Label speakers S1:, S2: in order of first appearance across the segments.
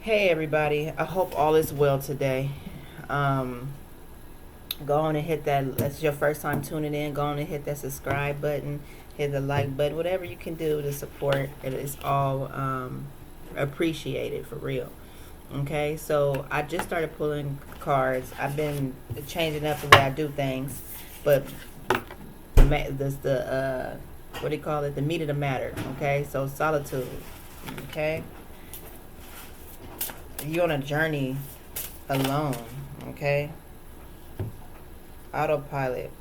S1: Hey everybody, I hope all is well today. Um, Go on and hit that. That's your first time tuning in. Go on and hit that subscribe button, hit the like button, whatever you can do to support. It is all appreciated for real. Okay, so I just started pulling cards. I've been changing up the way I do things, but the what do you call it? The meat of the matter. Okay, so solitude. Okay, you're on a journey alone. Okay, autopilot.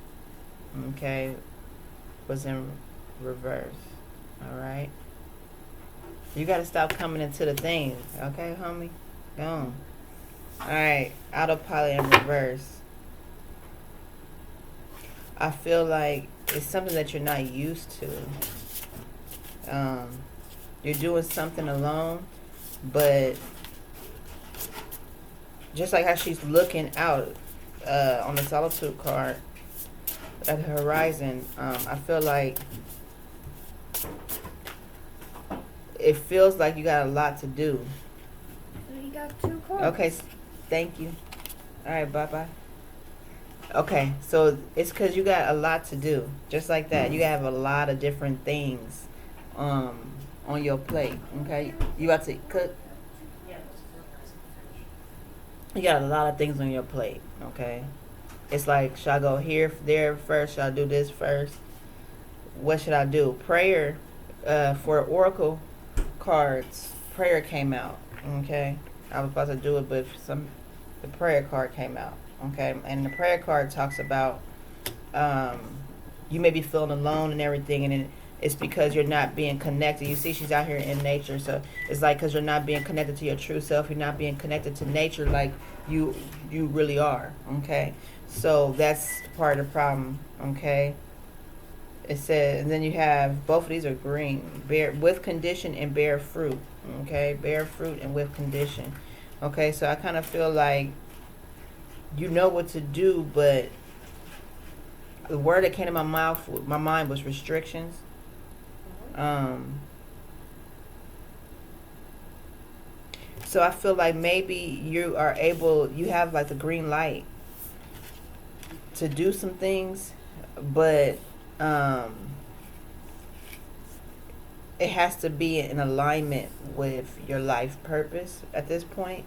S1: Okay, was in reverse. All right, you got to stop coming into the thing. Okay, homie, go on. All right, autopilot in reverse. I feel like it's something that you're not used to. You're doing something alone, but just like how she's looking out on the solitude card at the horizon, I feel like it feels like you got a lot to do.
S2: So you got two cards.
S1: Okay, thank you. All right, bye bye. Okay, so it's because you got a lot to do, just like that. You have a lot of different things on your plate. Okay, you got to cook. You got a lot of things on your plate. Okay, it's like, should I go here, there first? Should I do this first? What should I do? Prayer for oracle cards. Prayer came out. Okay, I was about to do it, but the prayer card came out. Okay, and the prayer card talks about um, you may be feeling alone and everything, and it's because you're not being connected. You see, she's out here in nature, so it's like because you're not being connected to your true self. You're not being connected to nature like you really are. Okay, so that's part of the problem. Okay, it says, and then you have both of these are green, bear with condition and bear fruit. Okay, bear fruit and with condition. Okay, so I kind of feel like you know what to do, but the word that came to my mind was restrictions. Um, so I feel like maybe you have like the green light to do some things, but it has to be in alignment with your life purpose at this point.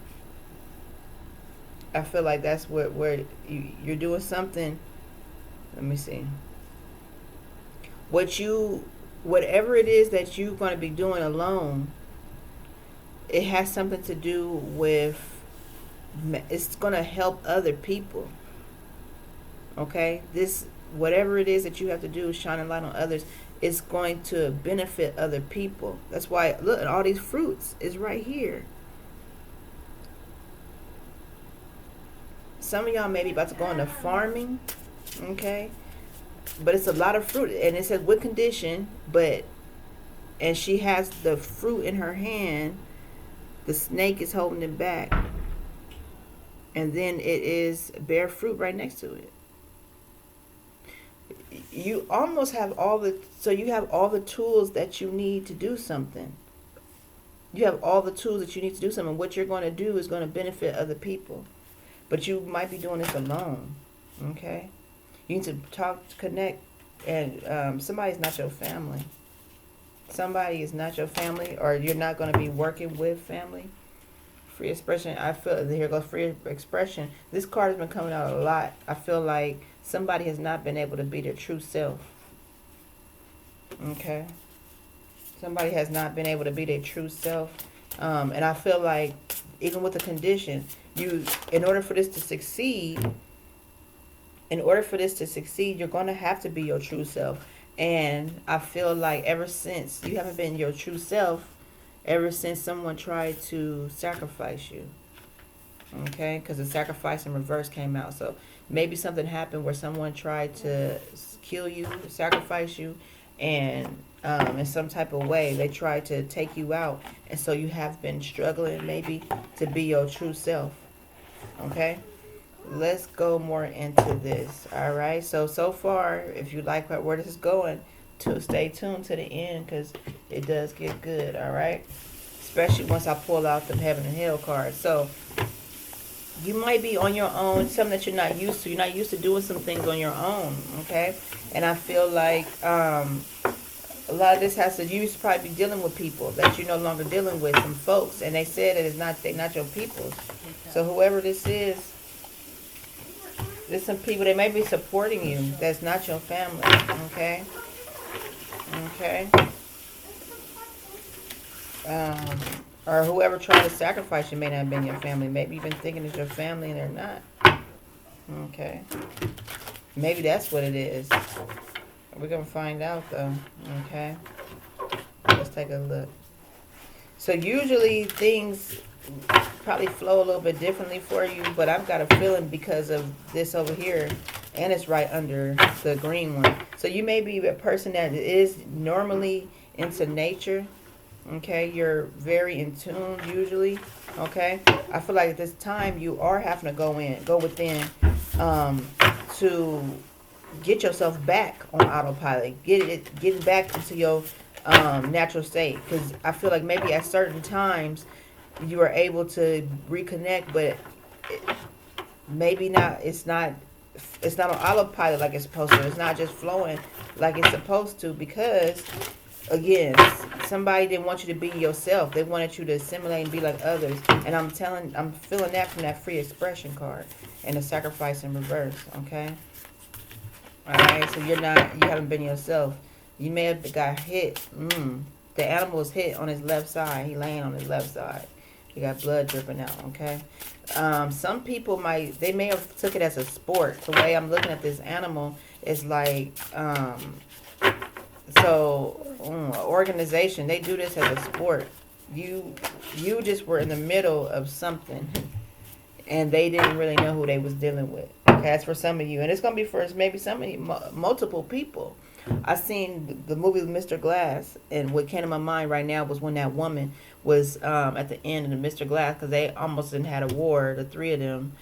S1: I feel like that's where you're doing something. Let me see. Whatever it is that you're going to be doing alone, it has something to do with. It's going to help other people. Okay, this whatever it is that you have to do, shining light on others, is going to benefit other people. That's why look at all these fruits is right here. Some of y'all may be about to go into farming, okay? But it's a lot of fruit, and it says with condition, and she has the fruit in her hand. The snake is holding it back, and then it is bare fruit right next to it. You almost have you have all the tools that you need to do something. You have all the tools that you need to do something. What you're going to do is going to benefit other people. But you might be doing this alone. Okay? You need to talk, connect, and somebody's not your family. Somebody is not your family, or you're not going to be working with family. Free expression. I feel, here goes free expression. This card has been coming out a lot. I feel like somebody has not been able to be their true self. Okay? Somebody has not been able to be their true self. And I feel like, even with the condition, in order for this to succeed, you're going to have to be your true self. And I feel like ever since you haven't been your true self, ever since someone tried to sacrifice you. Okay? Because the sacrifice in reverse came out. So maybe something happened where someone tried to kill you, sacrifice you, and in some type of way they tried to take you out. And so you have been struggling maybe to be your true self. Okay? Let's go more into this. All right? So far, if you like where this is going, to stay tuned to the end, because it does get good. All right? especially once I pull out the heaven and hell card. So you might be on your own, something that you're not used to. You're not used to doing some things on your own, okay? And I feel like a lot of this has to, you used to probably be dealing with people that you're no longer dealing with, some folks, and they said that they're not your people. So whoever this is, there's some people that may be supporting you that's not your family, okay? Okay? Or whoever tried to sacrifice you may not have been your family. Maybe you've been thinking it's your family and they're not. Okay. Maybe that's what it is. We're going to find out though. Okay. Let's take a look. So usually things probably flow a little bit differently for you, but I've got a feeling because of this over here, and it's right under the green one. So you may be a person that is normally into nature. Okay, you're very in tune usually. Okay, I feel like at this time you are having to go within, to get yourself back on autopilot, get back into your natural state. Because I feel like maybe at certain times you are able to reconnect, but maybe not. It's not on autopilot like it's supposed to. It's not just flowing like it's supposed to, because again, somebody didn't want you to be yourself. They wanted you to assimilate and be like others. And I'm feeling that from that free expression card and the sacrifice in reverse. Okay. All right. So you haven't been yourself. You may have got hit. The animal was hit on his left side. He laying on his left side. He got blood dripping out. Okay. Some people may have took it as a sport. The way I'm looking at this animal is like, organization, they do this as a sport. You just were in the middle of something and they didn't really know who they was dealing with. Okay, that's for some of you, and it's gonna be for maybe some of you, multiple people. I seen the movie Mr. Glass, and what came to my mind right now was when that woman was at the end of the Mr. Glass, because they almost didn't had a war, the three of them.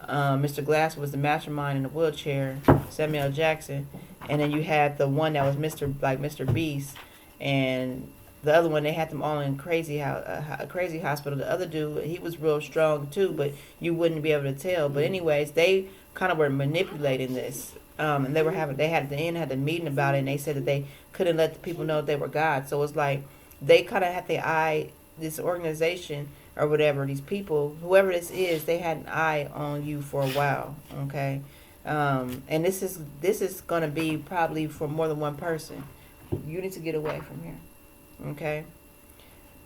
S1: Mr. Glass was the mastermind in the wheelchair, Samuel L. Jackson, and then you had the one that was Mr. Beast, and the other one, they had them all in crazy hospital. The other dude, he was real strong too, but you wouldn't be able to tell. But anyways, they kind of were manipulating this, and they had at the end had the meeting about it, and they said that they couldn't let the people know they were God. So it's like they kind of had their eye, this organization or whatever, these people, whoever this is, they had an eye on you for a while. Okay, and this is going to be probably for more than one person. You need to get away from here. Okay,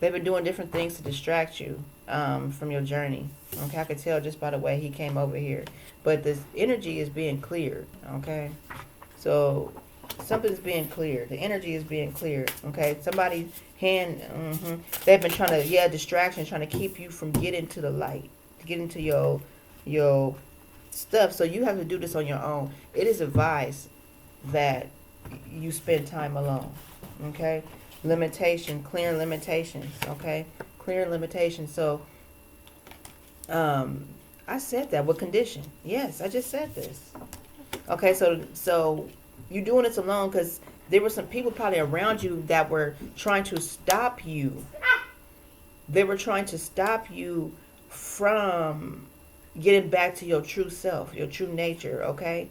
S1: they've been doing different things to distract you from your journey. Okay, I could tell just by the way he came over here, but this energy is being cleared. Okay, so something's being cleared. The energy is being cleared. Okay, somebody's hand. They've been trying to distraction, trying to keep you from getting to the light, to get into your stuff. So you have to do this on your own. It is advised that you spend time alone. Okay. Clear limitations, okay? Clear limitations. So, I said that with condition. Yes, I just said this. Okay, so you're doing this alone because there were some people probably around you that were trying to stop you. They were trying to stop you from getting back to your true self, your true nature, okay?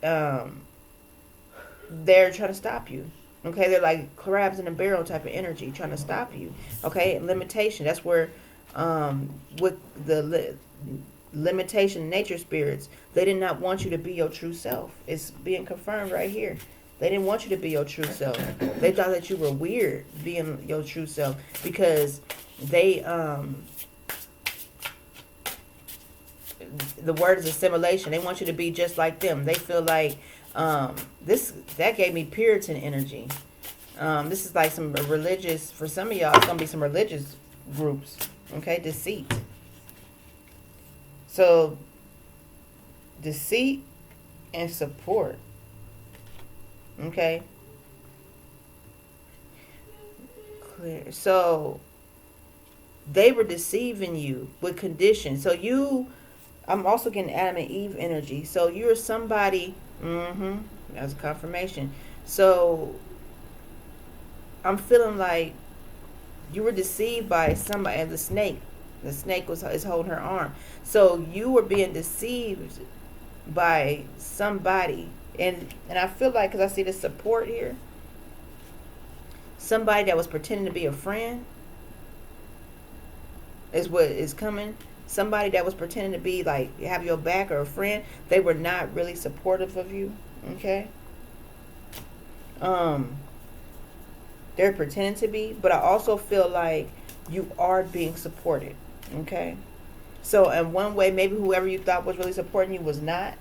S1: They're trying to stop you. Okay, they're like crabs in a barrel type of energy trying to stop you. Okay, limitation. That's where, with the limitation, nature spirits, they did not want you to be your true self. It's being confirmed right here. They didn't want you to be your true self. They thought that you were weird being your true self because they, the word is assimilation. They want you to be just like them. They feel like, that gave me Puritan energy. This is like some religious, for some of y'all, it's going to be some religious groups. Okay, deceit. So, deceit and support. Okay. Clear. So, they were deceiving you with conditions. So I'm also getting Adam and Eve energy. So you're somebody, that's confirmation. So I'm feeling like you were deceived by somebody, and the snake. The snake is holding her arm. So you were being deceived by somebody, and I feel like, because I see the support here, somebody that was pretending to be a friend is what is coming. Somebody that was pretending to be like have your back or a friend, they were not really supportive of you. Okay. They're pretending to be, but I also feel like you are being supported. Okay. So in one way, maybe whoever you thought was really supporting you was not.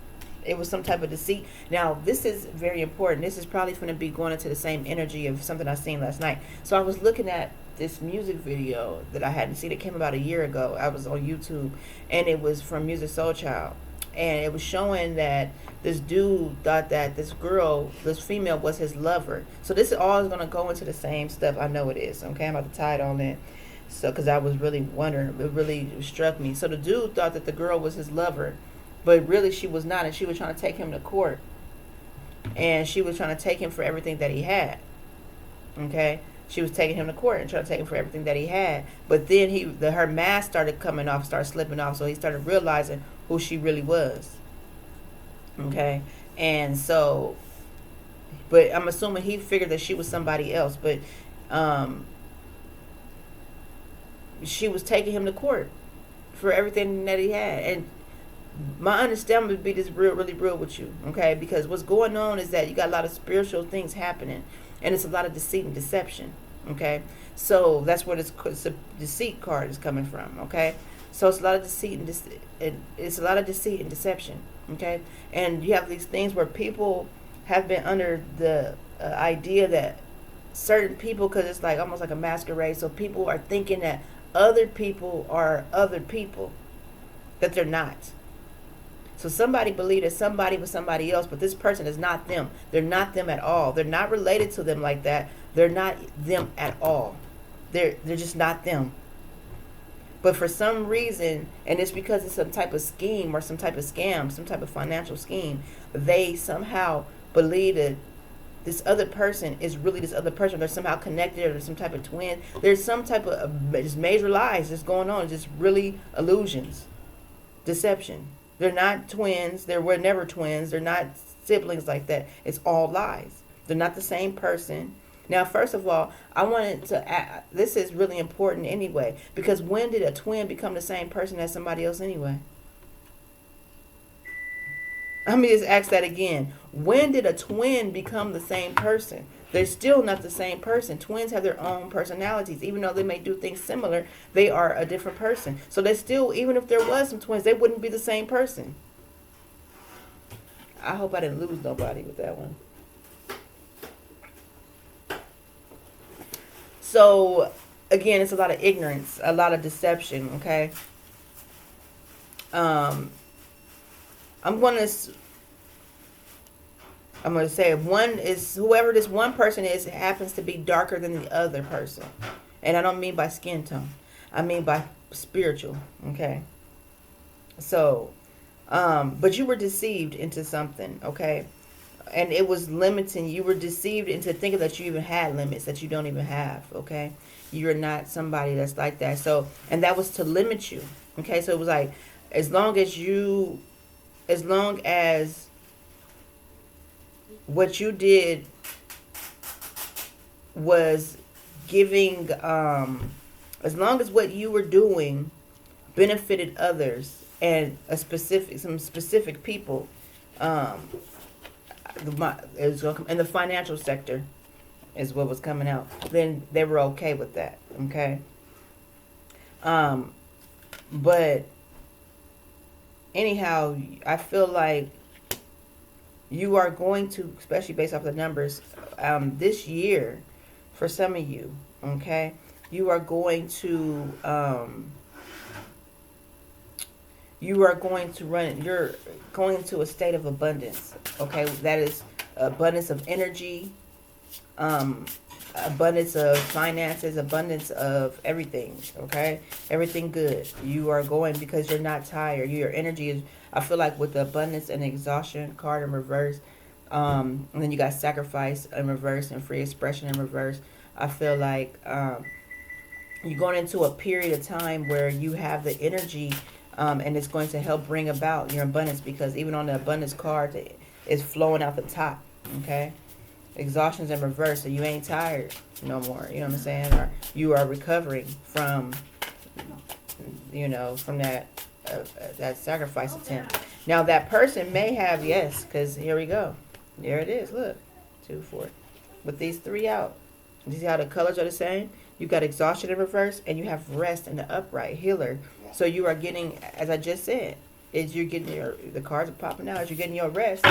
S1: It was some type of deceit. Now, this is very important. This is probably going to be going into the same energy of something I seen last night. So I was looking at this music video that I hadn't seen. It came about a year ago. I was on YouTube, and it was from Music Soul Child. And it was showing that this dude thought that this girl, this female, was his lover. So this is all going to go into the same stuff. I know it is. Okay, I'm about to tie it all in. So, because I was really wondering, it really struck me. So the dude thought that the girl was his lover, but really she was not, and she was trying to take him to court, and she was trying to take him for everything that he had. Okay, she was taking him to court and trying to take him for everything that he had. But then her mask started coming off, started slipping off, so he started realizing who she really was. Okay, and so, but I'm assuming he figured that she was somebody else, but she was taking him to court for everything that he had. And my understanding would be this really real with you, okay? Because what's going on is that you got a lot of spiritual things happening, and it's a lot of deceit and deception, okay? So that's where this deceit card is coming from, okay? So it's a lot of deceit and deception, okay? And you have these things where people have been under the idea that certain people, because it's like almost like a masquerade, so people are thinking that other people are other people, that they're not. So somebody believed that somebody was somebody else, but this person is not them. They're not them at all. They're not related to them like that. They're not them at all. They're just not them. But for some reason, and it's because it's some type of scheme or some type of scam, some type of financial scheme, they somehow believe that this other person is really this other person. They're somehow connected, or there's some type of twin. There's some type of just major lies that's going on. Just really illusions, deception. They're not twins. They were never twins. They're not siblings like that. It's all lies. They're not the same person. Now, first of all, I wanted to add, this is really important anyway, because when did a twin become the same person as somebody else anyway? Let me just ask that again. When did a twin become the same person? They're still not the same person. Twins have their own personalities. Even though they may do things similar, they are a different person. So they still, even if there was some twins, they wouldn't be the same person. I hope I didn't lose nobody with that one. So, again, it's a lot of ignorance, a lot of deception, okay? I'm going to say one is, whoever this one person is, happens to be darker than the other person. And I don't mean by skin tone. I mean by spiritual, okay? So, but you were deceived into something, okay? And it was limiting. You were deceived into thinking that you even had limits that you don't even have, okay? You're not somebody that's like that. So, and that was to limit you, okay? So it was like, as long as what you did was giving, as long as what you were doing benefited others and some specific people, it was gonna come in the financial sector is what was coming out, then they were okay with that, okay? But anyhow, I feel like you are going to, especially based off the numbers, this year, for some of you, okay, you are going to you're going into a state of abundance, okay? That is abundance of energy, abundance of finances, abundance of everything, okay? Everything good. You are going because you're not tired. Your energy is, I feel like with the abundance and exhaustion card in reverse, and then you got sacrifice in reverse and free expression in reverse. I feel like you're going into a period of time where you have the energy, and it's going to help bring about your abundance, because even on the abundance card, it's flowing out the top. Okay, exhaustion's in reverse, so you ain't tired no more. You know what I'm saying? Or you are recovering from, from that sacrifice attempt. Now that person may have, yes, because here we go. There it is. Look, 2, 4. With these 3 out, you see how the colors are the same? You got exhaustion in reverse, and you have rest in the upright, healer. So you are getting, as I just said, is you're getting the cards are popping out. As you're getting your rest,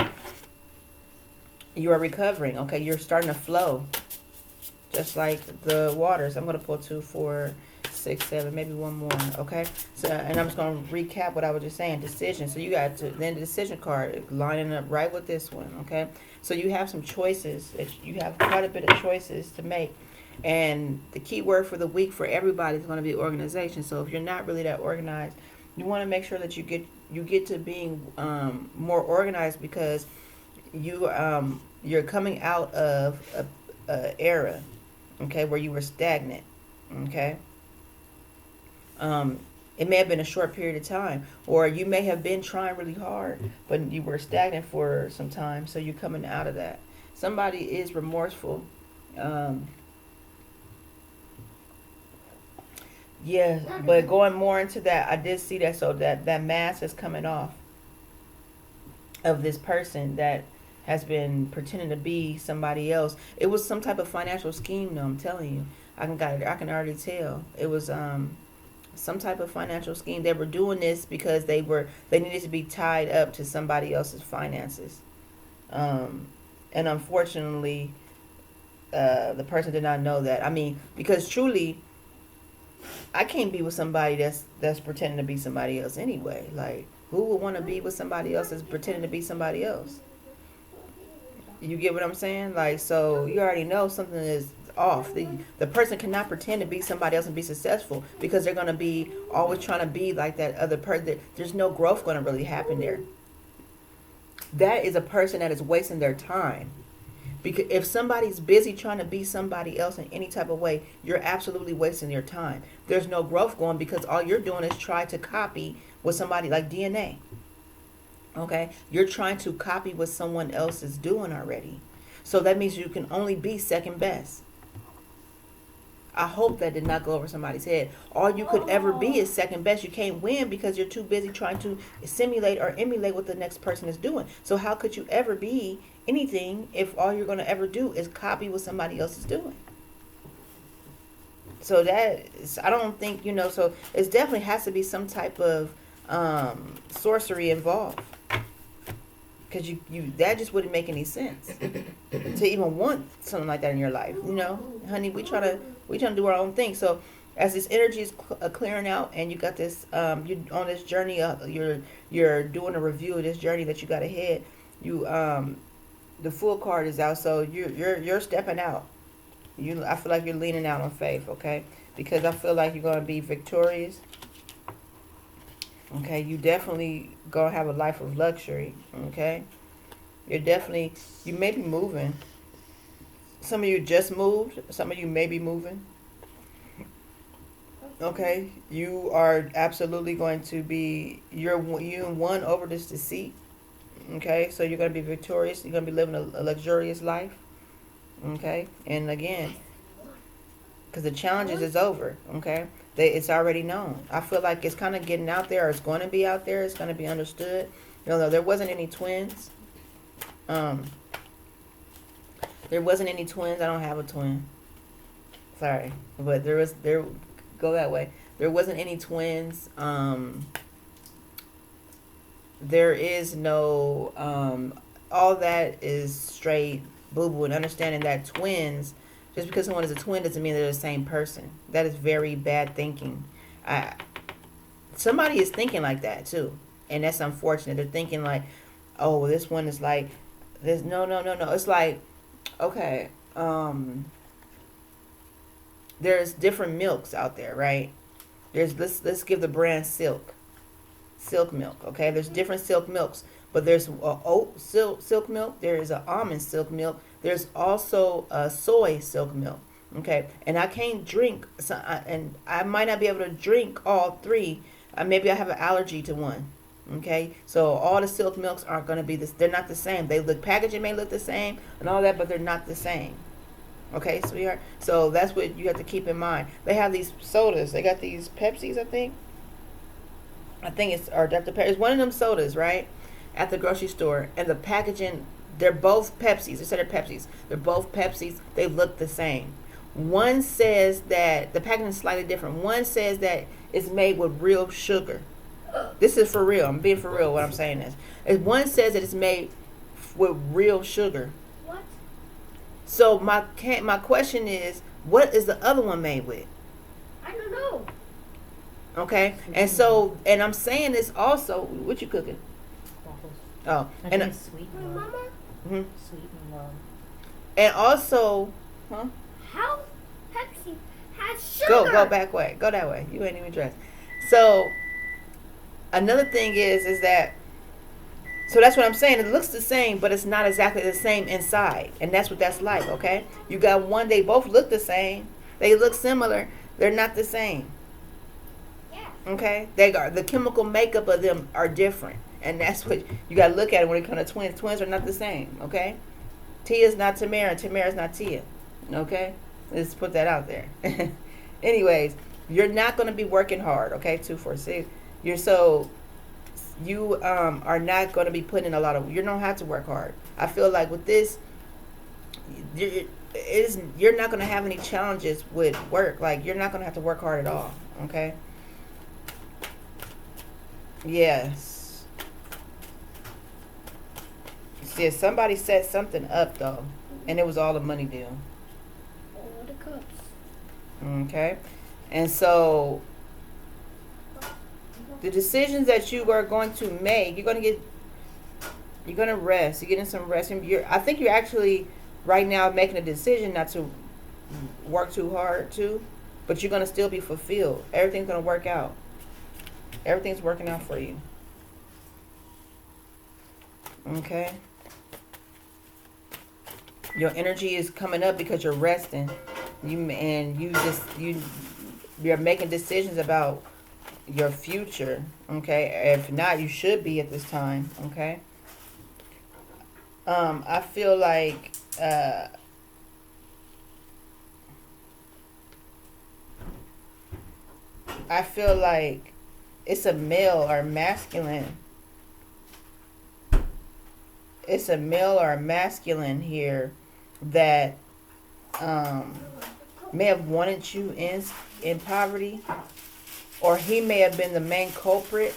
S1: you are recovering. Okay, you're starting to flow, just like the waters. I'm gonna pull 2, 4, 6, 7, maybe one more. Okay, so and I'm just gonna recap what I was just saying. Decision. So you got to then the decision card lining up right with this one. Okay, so you have some choices. You have quite a bit of choices to make. And the key word for the week for everybody is going to be organization. So if you're not really that organized, you want to make sure that you get to being more organized, because you're coming out of a era, okay, where you were stagnant. Okay, it may have been a short period of time, or you may have been trying really hard, but you were stagnant for some time. So you're coming out of that. Somebody is remorseful. Yeah, but going more into that, I did see that. So that mask is coming off of this person that has been pretending to be somebody else. It was some type of financial scheme, though. I'm telling you, I can already tell. It was some type of financial scheme. They were doing this because they needed to be tied up to somebody else's finances, and unfortunately, the person did not know that. I mean, because truly, I can't be with somebody that's pretending to be somebody else anyway. Like, who would want to be with somebody else that's pretending to be somebody else? You get what I'm saying? Like, so you already know something is off. The person cannot pretend to be somebody else and be successful, because they're going to be always trying to be like that other person. There's no growth going to really happen there. That is a person that is wasting their time. Because if somebody's busy trying to be somebody else in any type of way, you're absolutely wasting your time. There's no growth going, because all you're doing is try to copy what somebody, like DNA. Okay? You're trying to copy what someone else is doing already. So that means you can only be second best. I hope that did not go over somebody's head. All you could ever be is second best. You can't win because you're too busy trying to simulate or emulate what the next person is doing. So how could you ever be anything if all you're going to ever do is copy what somebody else is doing? So I don't think, so it definitely has to be some type of sorcery involved. Because that just wouldn't make any sense to even want something like that in your life. Honey, we trying to do our own thing. So as this energy is clearing out, and you got this, you on this journey, you're doing a review of this journey that you got ahead. The Fool card is out, so you're stepping out. I feel like you're leaning out on faith, okay? Because I feel like you're going to be victorious. Okay, you definitely gonna have a life of luxury. Okay, you may be moving. Some of you just moved. Some of you may be moving. Okay, you are absolutely going to be. You won over this deceit. Okay, so you're gonna be victorious. You're gonna be living a luxurious life. Okay, and again, because the challenges is over. Okay. It's already known. I feel like it's kind of getting out there, or it's going to be out there. It's going to be understood. There wasn't any twins. There wasn't any twins. I don't have a twin. Sorry, but go that way. There wasn't any twins. There is no. All that is straight boo boo, and understanding that twins. Just because someone is a twin doesn't mean they're the same person. That is very bad thinking. Somebody is thinking like that too, and that's unfortunate. They're thinking like, "Oh, this one is like this." No. It's like, okay, there's different milks out there, right? Let's give the brand Silk milk. Okay, there's different silk milks, but there's oat silk milk. There is an almond silk milk. There's also a soy silk milk. Okay, and I can't drink, and I might not be able to drink all three. Maybe I have an allergy to one. Okay, so all the silk milks aren't going to be this. They're not the same. They look packaging may look the same and all that, but they're not the same. Okay, sweetheart. So that's what you have to keep in mind. They have these sodas. They got these Pepsis, I think. I think it's or Dr. Pepper. It's one of them sodas, right? At the grocery store, and the packaging. They're both Pepsis. They said they're Pepsis. They're both Pepsis. They look the same. One says that the packaging is slightly different. One says that it's made with real sugar. This is for real. I'm being for real. What I'm saying is, one says that it's made with real sugar.
S2: What?
S1: So my question is, what is the other one made with?
S2: I don't know.
S1: Okay, and so I'm saying this also. What you cooking?
S3: Waffles.
S1: Oh,
S3: I
S1: and
S3: think sweet
S2: My
S3: and low.
S2: mama,
S1: mhm.
S3: Sweet and low.
S1: And also, huh?
S2: how Pepsi has sugar?
S1: Go back way. Go that way. You ain't even dressed. So another thing is that so that's what I'm saying. It looks the same, but it's not exactly the same inside, and that's what that's like. Okay, you got one. They both look the same. They look similar. They're not the same.
S2: Yeah.
S1: Okay, they are the chemical makeup of them are different, and that's what you got to look at when it comes to twins. Twins are not the same. Okay, Tia's not Tamara, and Tamara's not Tia. Okay, let's put that out there. Anyways, you're not going to be working hard. Okay, 246. You are not going to be putting in a lot of. You don't have to work hard. I feel like with this, you're not going to have any challenges with work. Like you're not going to have to work hard at all. Okay. Yes. See, somebody set something up though, and it was all a money deal.
S2: All the cups.
S1: Okay, and so the decisions that you are going to make, you're going to rest. You're getting some rest. I think you're actually right now making a decision not to work too hard too, but you're going to still be fulfilled. Everything's going to work out. Everything's working out for you. Okay. Your energy is coming up because you're resting. You're making decisions about your future. Okay. If not, you should be at this time. Okay. I feel like it's a male or masculine. It's a male or a masculine here that may have wanted you in poverty, or he may have been the main culprit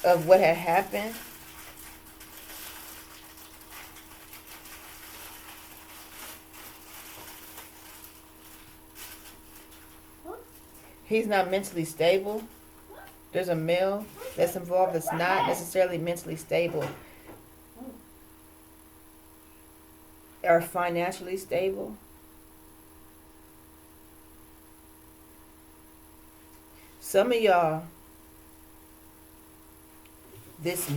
S1: of what had happened. He's not mentally stable. There's a male that's involved that's not necessarily mentally stable or financially stable. Some of y'all, this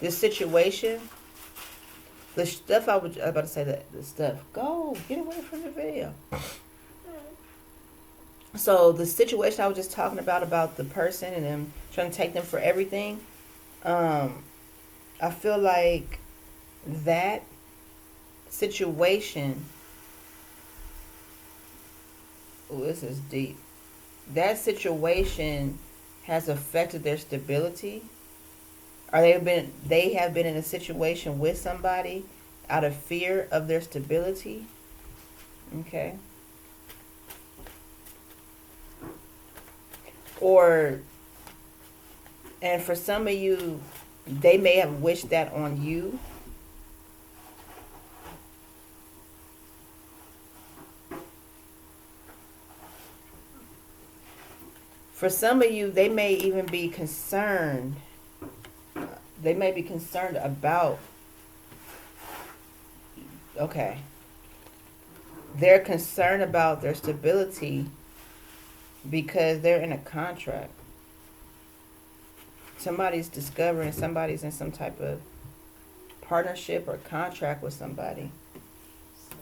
S1: situation, the stuff I was about to say that the stuff. Go get away from the video. So the situation I was just talking about the person and them trying to take them for everything. I feel like that situation. Oh, this is deep. That situation has affected their stability. Or they have been in a situation with somebody out of fear of their stability. Okay. And for some of you, they may have wished that on you. For some of you, they may even be concerned. They may be concerned about, okay. They're concerned about their stability because they're in a contract. Somebody's discovering somebody's in some type of partnership or contract with somebody.
S3: So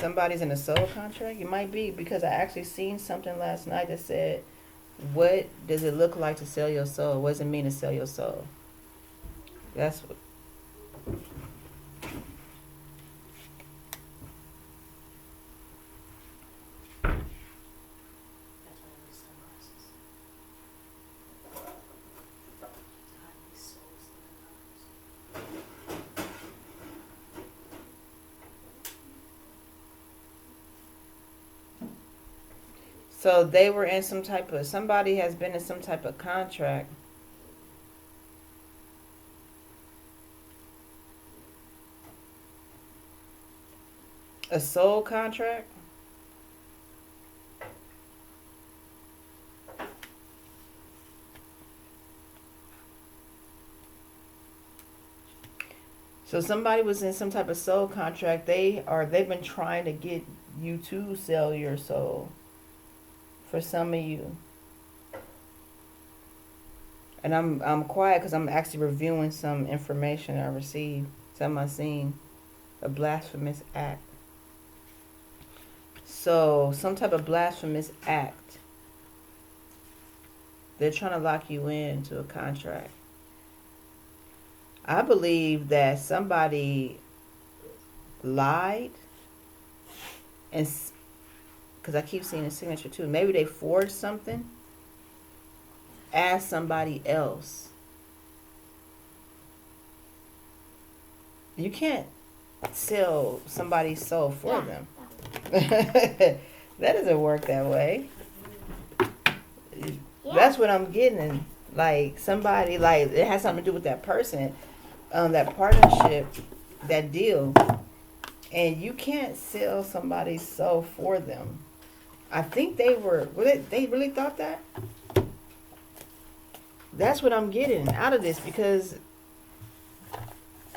S1: Somebody's in a soul contract. You might be, because I actually seen something last night that said, "What does it look like to sell your soul? What does it mean to sell your soul?" That's what.
S3: That's why I wear sunglasses. To hide my soul's colors.
S1: So they were in some type of. Somebody has been in some type of contract. A soul contract. So somebody was in some type of soul contract. They've been trying to get you to sell your soul. For some of you. And I'm quiet because I'm actually reviewing some information I received. Some I seen. A blasphemous act. So some type of blasphemous act. They're trying to lock you into a contract. I believe that somebody lied, and because I keep seeing a signature too. Maybe they forged something as somebody else. You can't sell somebody's soul for them. That doesn't work that way. That's what I'm getting. Like somebody, like it has something to do with that person, that partnership, that deal, and you can't sell somebody's soul for them. I think they really thought that. That's what I'm getting out of this, because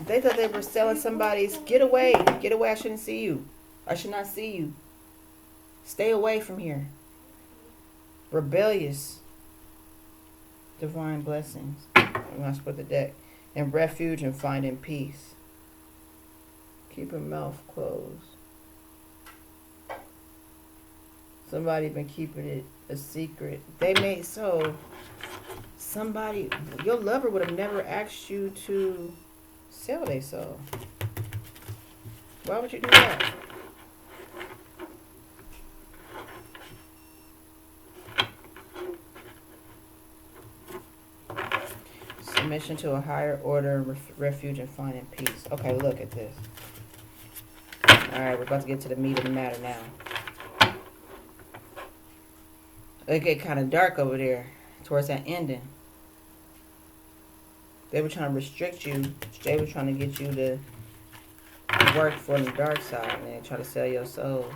S1: they thought they were selling somebody's. Get away, get away! I shouldn't see you. I should not see you. Stay away from here. Rebellious. Divine blessings. I'm going to split the deck. And refuge and finding peace. Keep your mouth closed. Somebody been keeping it a secret. They may, so somebody, your lover would have never asked you to sell their soul. Why would you do that? Submission to a higher order, refuge and finding peace. Okay, look at this. Alright, we're about to get to the meat of the matter now. It get kind of dark over there towards that ending. They were trying to restrict you. They were trying to get you to work for the dark side, and try to sell your soul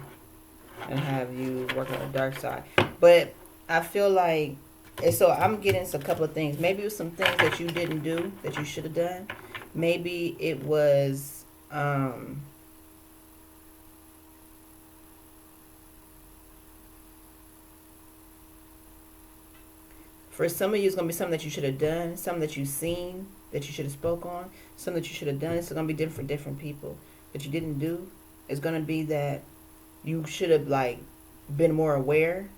S1: and have you work on the dark side. But I feel like, and so I'm getting a couple of things. Maybe it was some things that you didn't do that you should have done. Maybe it was for some of you, it's going to be something that you should have done, something that you've seen that you should have spoke on, something that you should have done. It's going to be different for different people. That you didn't do. It's going to be that you should have like been more aware.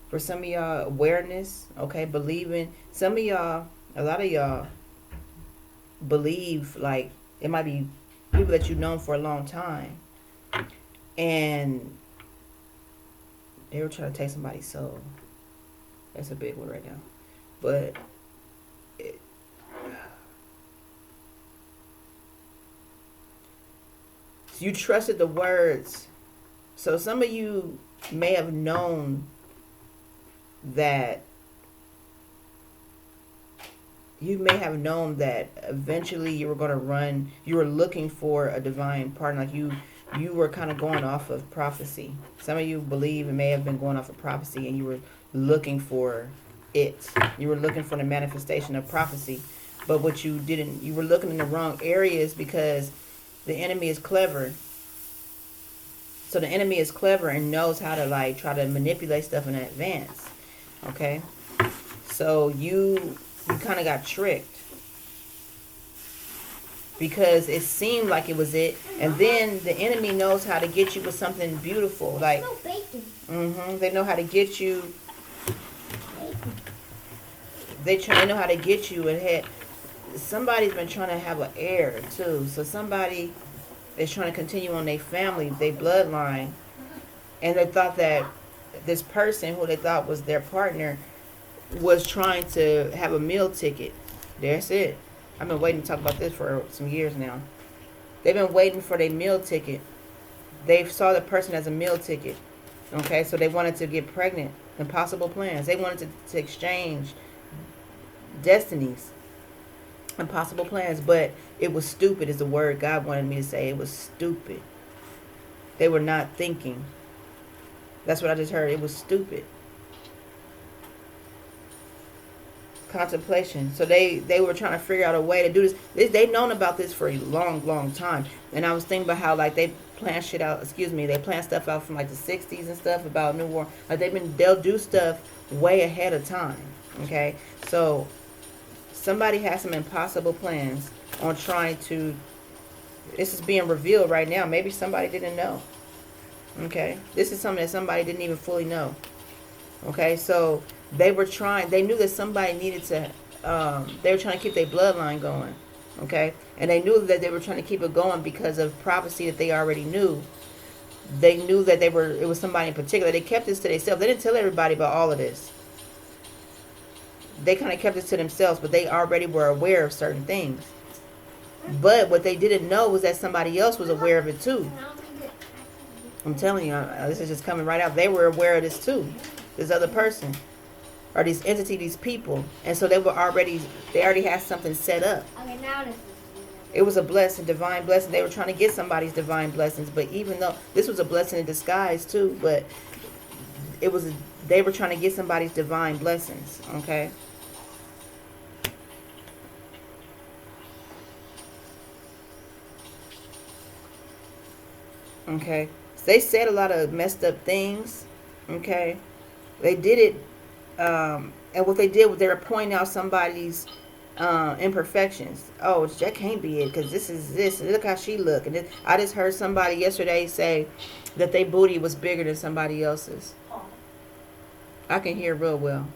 S1: For some of y'all, awareness, okay, believing. Some of y'all, a lot of y'all believe, like, it might be people that you've known for a long time. And they were trying to take somebody's soul. That's a big one right now. But you trusted the words. So some of you may have known that eventually you were going to run, you were looking for a divine partner, like you were kind of going off of prophecy. Some of you believe it may have been going off of prophecy, and you were looking for it. You were looking for the manifestation of prophecy. But what you didn't, you were looking in the wrong areas, because the enemy is clever. So the enemy is clever and knows how to like try to manipulate stuff in advance. Okay? So you kind of got tricked. because it seemed like it was it. And then the enemy knows how to get you with something beautiful. Like,
S2: No bacon.
S1: they know how to get you. They know how to get you ahead. Somebody's been trying to have an heir too. So somebody is trying to continue on their family, their bloodline, and they thought that this person who they thought was their partner was trying to have a meal ticket. That's it. I've been waiting to talk about this for some years now. They've been waiting for their meal ticket. They saw the person as a meal ticket. Okay, so they wanted to get pregnant. Impossible plans. They wanted to exchange destinies. Impossible plans, but it was stupid is the word God wanted me to say. It was stupid. They were not thinking. That's what I just heard. It was stupid. Contemplation. So they were trying to figure out a way to do this. They've known about this for a long time. And I was thinking about how like they plan shit out. They plan stuff out from like the 60s and stuff about New War. Like they'll do stuff way ahead of time. Okay, so somebody has some impossible plans on trying to. This is being revealed right now. Maybe somebody didn't know. Okay, this is something that somebody didn't even fully know. Okay, so they knew that somebody needed to, they were trying to keep their bloodline going. Okay, and they knew that they were trying to keep it going because of prophecy that they already knew. They knew that it was somebody in particular. They kept this to themselves. They didn't tell everybody about all of this. They kind of kept this to themselves, but they already were aware of certain things. But what they didn't know was that somebody else was aware of it too. I'm telling you, this is just coming right out. They were aware of this too. This other person, or this entity, these people, and so they already had something set up.
S2: Okay, now this is.
S1: It was a blessing, divine blessing. They were trying to get somebody's divine blessings, but even though this was a blessing in disguise too, but they were trying to get somebody's divine blessings. Okay. Okay. So they said a lot of messed up things. Okay. They did it, and what they did was they were pointing out somebody's imperfections. Oh, that can't be it because this is this. Look how she look. And I just heard somebody yesterday say that their booty was bigger than somebody else's. I can hear real well.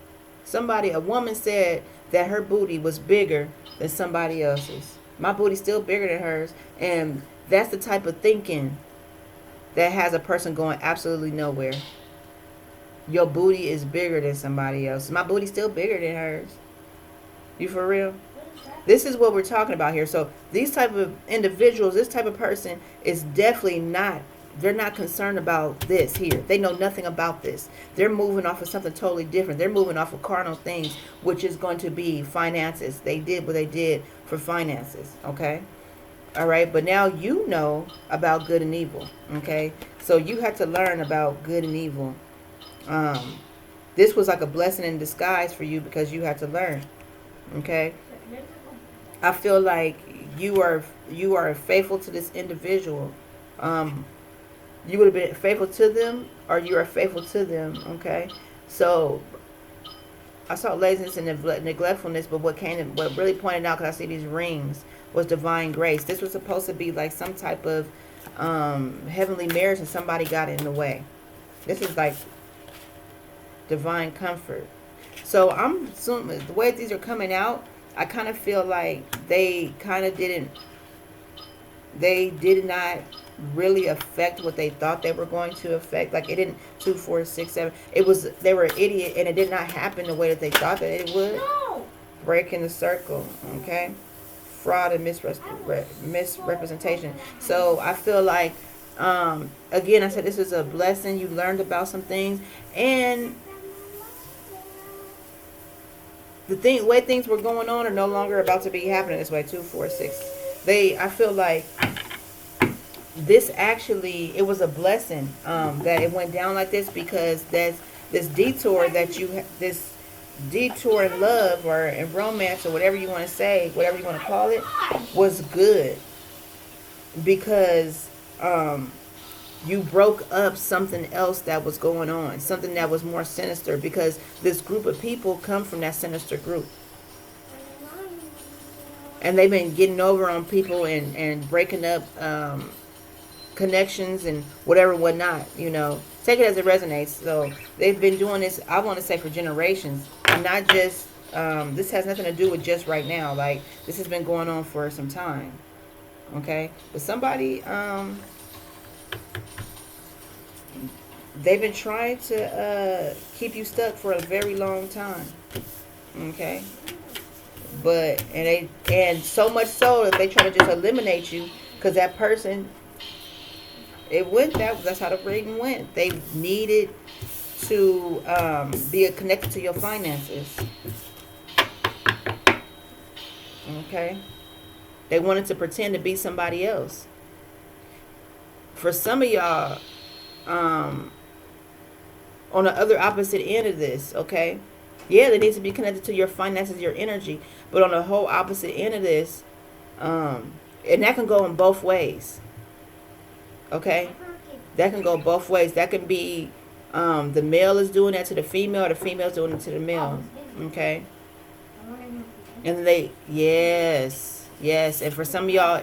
S1: A woman said that her booty was bigger than somebody else's. My booty's still bigger than hers, and that's the type of thinking that has a person going absolutely nowhere. Your booty is bigger than somebody else. My booty's still bigger than hers. You for real? This is what we're talking about here. So these type of individuals, this type of person is definitely not, they're not concerned about this here. They know nothing about this. They're moving off of something totally different. They're moving off of carnal things, which is going to be finances. They did what they did for finances. Okay? All right, but now you know about good and evil. Okay? So you have to learn about good and evil. This was like a blessing in disguise for you because you had to learn. Okay, I feel like you are faithful to this individual. You would have been faithful to them, or you are faithful to them. Okay, so I saw laziness and neglectfulness, but what really pointed out, because I see these rings, was divine grace. This was supposed to be like some type of heavenly marriage, and somebody got in the way. This is like divine comfort. So I'm assuming the way these are coming out, I kind of feel like they did not really affect what they thought they were going to affect. Like it didn't 2, 4, 6, 7. They were an idiot, and it did not happen the way that they thought that it would.
S2: No.
S1: Breaking the circle, okay? Fraud and misrepresentation. So I feel like again, I said this is a blessing. You learned about some things, and the way things were going on are no longer about to be happening this way. 2, 4, 6. I feel like this actually, it was a blessing that it went down like this, because that's this detour this detour in love or in romance or whatever you want to say, whatever you want to call it, was good, because you broke up something else that was going on, something that was more sinister, because this group of people come from that sinister group. and they've been getting over on people and breaking up connections and whatever whatnot, take it as it resonates. So they've been doing this, I want to say, for generations, and not just this has nothing to do with just right now. Like, this has been going on for some time. Okay, but somebody they've been trying to keep you stuck for a very long time. Okay, but and so much so that they try to just eliminate you, because that person, it went that's how the reading went. They needed to be connected to your finances. Okay, they wanted to pretend to be somebody else. For some of y'all, on the other opposite end of this, okay, yeah, they need to be connected to your finances, your energy, but on the whole opposite end of this, and that can go in both ways. Okay, that can go both ways. That can be the male is doing that to the female, or the female's doing it to the male. Okay, and yes, and for some of y'all,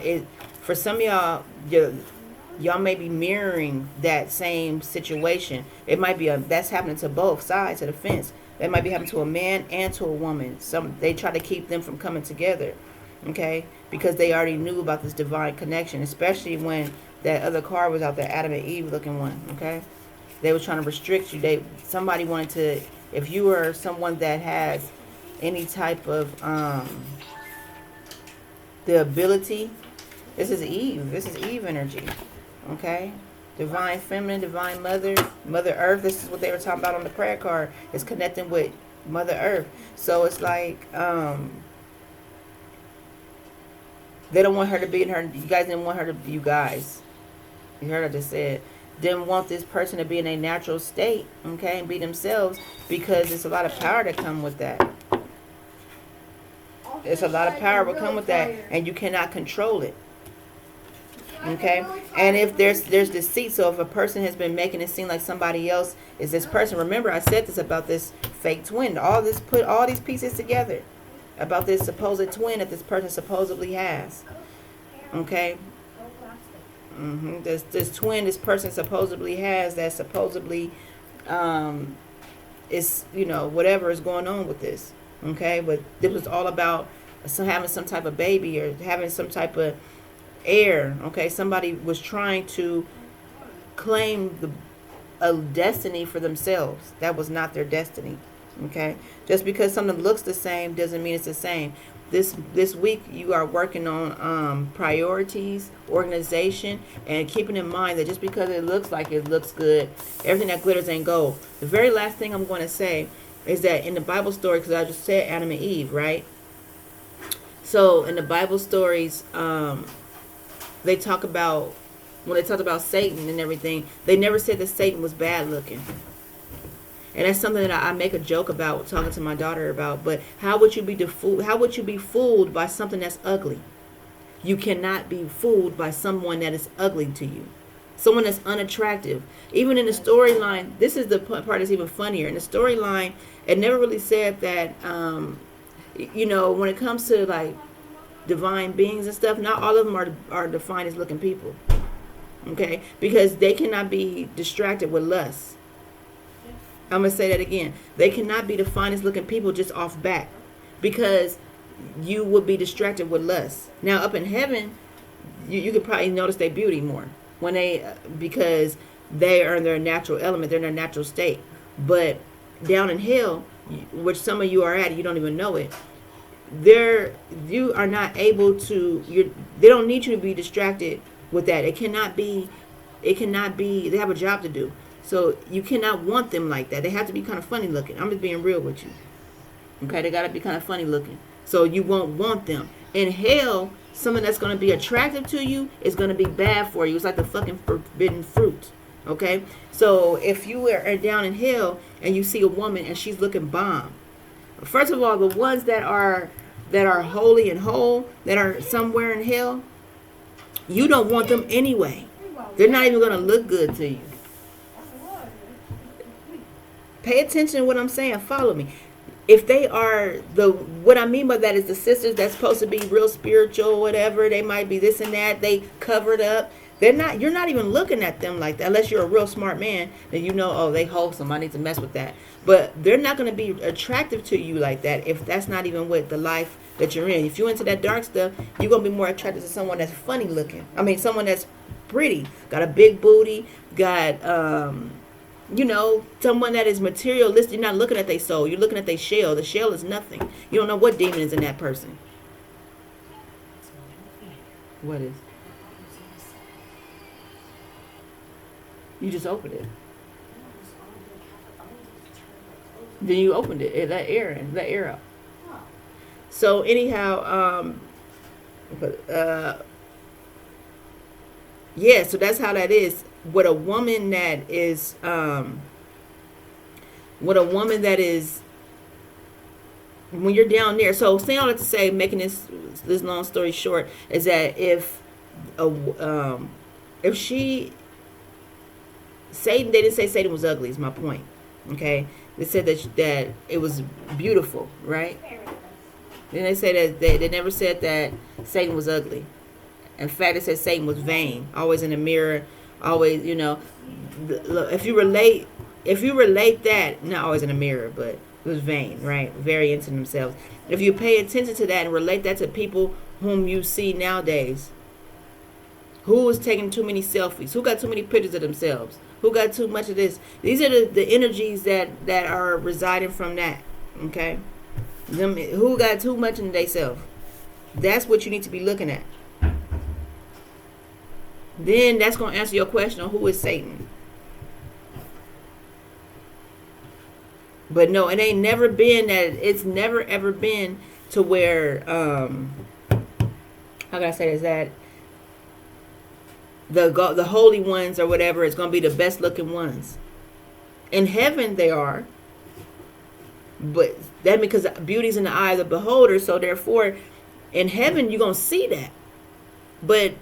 S1: y'all may be mirroring that same situation. It might be that's happening to both sides of the fence. That might be happening to a man and to a woman. They try to keep them from coming together, okay? Because they already knew about this divine connection, especially when that other card was out there, Adam and Eve looking one, okay? They were trying to restrict you. Somebody wanted to, if you were someone that has any type of the ability, this is Eve energy, okay? Divine feminine, divine mother, Mother Earth. This is what they were talking about on the prayer card. It's connecting with Mother Earth. So it's like they don't want her to be in her. You guys didn't want her to. You guys, you heard I just said, didn't want this person to be in a natural state, okay, and be themselves, because it's a lot of power that come with that. It's a lot of power will come with that, and you cannot control it. Okay, and if there's deceit, so if a person has been making it seem like somebody else is this person, remember I said this about this fake twin, put all these pieces together about this supposed twin that this person supposedly has. Okay, this twin this person supposedly has, that supposedly is, whatever is going on with this. Okay, but this was all about having some type of baby or having some type of heir. Okay, somebody was trying to claim a destiny for themselves. That was not their destiny. Okay, just because something looks the same doesn't mean it's the same. This week you are working on priorities, organization, and keeping in mind that just because it looks like it looks good, everything that glitters ain't gold. The very last thing I'm going to say is that in the Bible story, because I just said Adam and Eve, right? So in the Bible stories, they talk about, when they talked about Satan and everything, they never said that Satan was bad looking. And that's something that I make a joke about, talking to my daughter about. But how would you be fooled by something that's ugly? You cannot be fooled by someone that is ugly to you. Someone that's unattractive. Even in the storyline, this is the part that's even funnier. In the storyline, it never really said that, when it comes to like divine beings and stuff, not all of them are the finest looking people. Okay? Because they cannot be distracted with lust. I'm going to say that again. They cannot be the finest looking people just off bat, because you would be distracted with lust. Now up in heaven, you could probably notice their beauty more because they are in their natural element, they're in their natural state. But down in hell, which some of you are at, you don't even know it, you are not able to, they don't need you to be distracted with that. It cannot be, they have a job to do. So you cannot want them like that. They have to be kind of funny looking. I'm just being real with you. Okay, they got to be kind of funny looking. So you won't want them. In hell, someone that's going to be attractive to you is going to be bad for you. It's like the fucking forbidden fruit. Okay? So if you are down in hell and you see a woman and she's looking bomb, first of all, the ones that are holy and whole, that are somewhere in hell, you don't want them anyway. They're not even going to look good to you. Pay attention to what I'm saying. Follow me. if they are what I mean by that is the sisters that's supposed to be real spiritual, whatever, they might be this and that, they covered up. You're not even looking at them like that unless you're a real smart man. Then you know, oh, they wholesome. I need to mess with that. But they're not going to be attractive to you like that if that's not even what the life that you're in. If you're into that dark stuff, you're going to be more attracted to someone that's funny looking. I mean, someone that's pretty, got a big booty, got someone that is materialistic. You're not looking at their soul. You're looking at their shell. The shell is nothing. You don't know what demon is in that person.
S3: It's moving here.
S1: What is?
S3: It's in the center.
S1: You just opened it.
S3: No, it's on the cover. I need to turn my clothes.
S1: Then you opened it. It let air in. Let air out.
S3: Oh.
S1: So anyhow, yeah, so that's how that is. With a woman that is, when you're down there. So saying all that to say, making this long story short, is that if Satan, they didn't say Satan was ugly. Is my point. Okay, they said that it was beautiful, right? Then they say that they never said that Satan was ugly. In fact, they said Satan was vain, always in the mirror, always, if you relate that, not always in the mirror, but it was vain, right? Very into themselves. If you pay attention to that and relate that to people whom you see nowadays, who is taking too many selfies? Who got too many pictures of themselves? Who got too much of this? These are the energies that are residing from that, okay? Them who got too much in themselves. That's what you need to be looking at. Then that's going to answer your question on who is Satan. But no, it ain't never been that. It's never ever been to where how can I say, is that the holy ones or whatever is going to be the best looking ones. In heaven they are, but that because beauty's in the eye of the beholder. So therefore, in heaven you're going to see that. But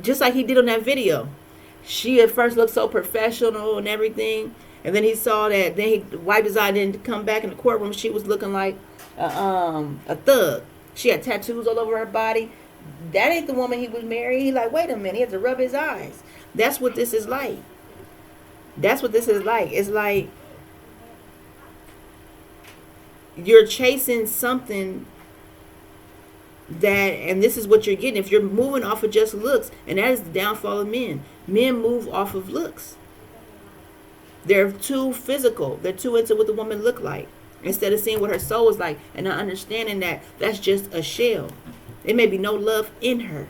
S1: just like he did on that video, she at first looked so professional and everything, and then he saw that. Then he wiped his eye. Then to come back in the courtroom, she was looking like a thug. She had tattoos all over her body. That ain't the woman he was married. He like, wait a minute, he had to rub his eyes. That's what this is like. That's what this is like. It's like you're chasing something that, and this is what you're getting if you're moving off of just looks, and that is the downfall of men. Men move off of looks. They're too physical. They're too into what the woman look like instead of seeing what her soul is like and not understanding that that's just a shell. There may be no love in her.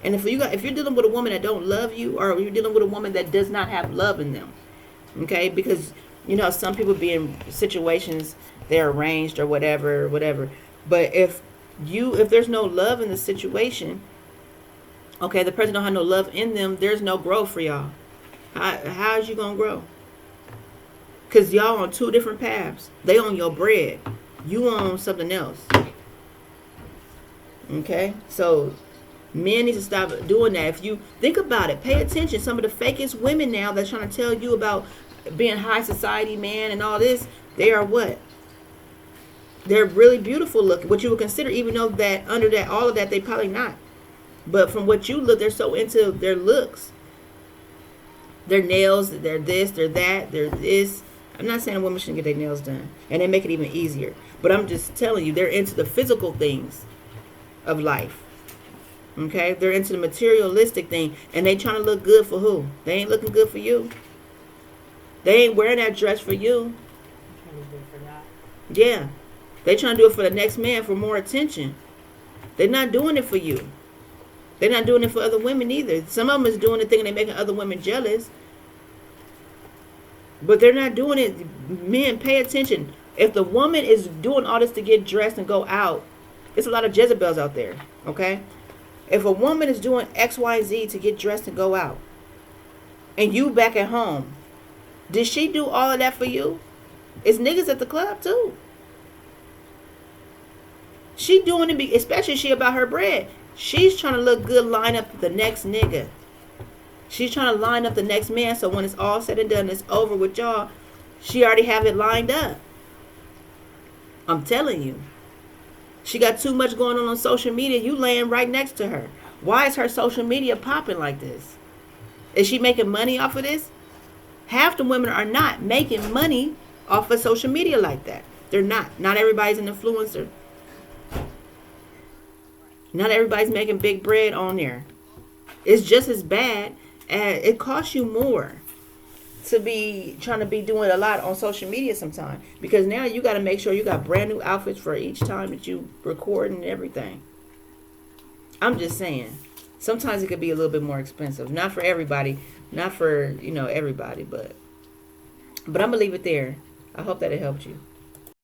S1: And if you're dealing with a woman that don't love you, or you're dealing with a woman that does not have love in them, okay, because some people be in situations, they're arranged or whatever, but if there's no love in the situation, okay, the person don't have no love in them, there's no growth for y'all. How is you gonna grow? Because y'all on two different paths. They on your bread, you on something else. Okay, so men need to stop doing that. If you think about it, pay attention. Some of the fakest women now that's trying to tell you about being high society man and all this, they are what? They're really beautiful looking, what you would consider, even though that under that, all of that, they probably not. But from what you look, they're so into their looks. Their nails, they're this, they're that, they're this. I'm not saying a woman shouldn't get their nails done. And they make it even easier. But I'm just telling you, they're into the physical things of life. Okay? They're into the materialistic thing. And they trying to look good for who? They ain't looking good for you. They ain't wearing that dress for you.
S3: Trying to do it for that.
S1: Yeah. They trying to do it for the next man for more attention. They're not doing it for you. They're not doing it for other women either. Some of them is doing it thinking they're making other women jealous. But they're not doing it. Men, pay attention. If the woman is doing all this to get dressed and go out, it's a lot of Jezebels out there. Okay? If a woman is doing X, Y, Z to get dressed and go out, and you back at home, did she do all of that for you? It's niggas at the club too. She doing it, especially she about her bread. She's trying to look good, line up the next nigga. She's trying to line up the next man, so when it's all said and done, it's over with y'all, she already have it lined up. I'm telling you. She got too much going on social media. You laying right next to her. Why is her social media popping like this? Is she making money off of this? Half the women are not making money off of social media like that. They're not. Not everybody's an influencer. Not everybody's making big bread on there. It's just as bad, and it costs you more to be trying to be doing a lot on social media sometimes, because now you got to make sure you got brand new outfits for each time that you record and everything. I'm just saying, sometimes it could be a little bit more expensive. Not for everybody, not for everybody, but I'm gonna leave it there. I hope that it helped you.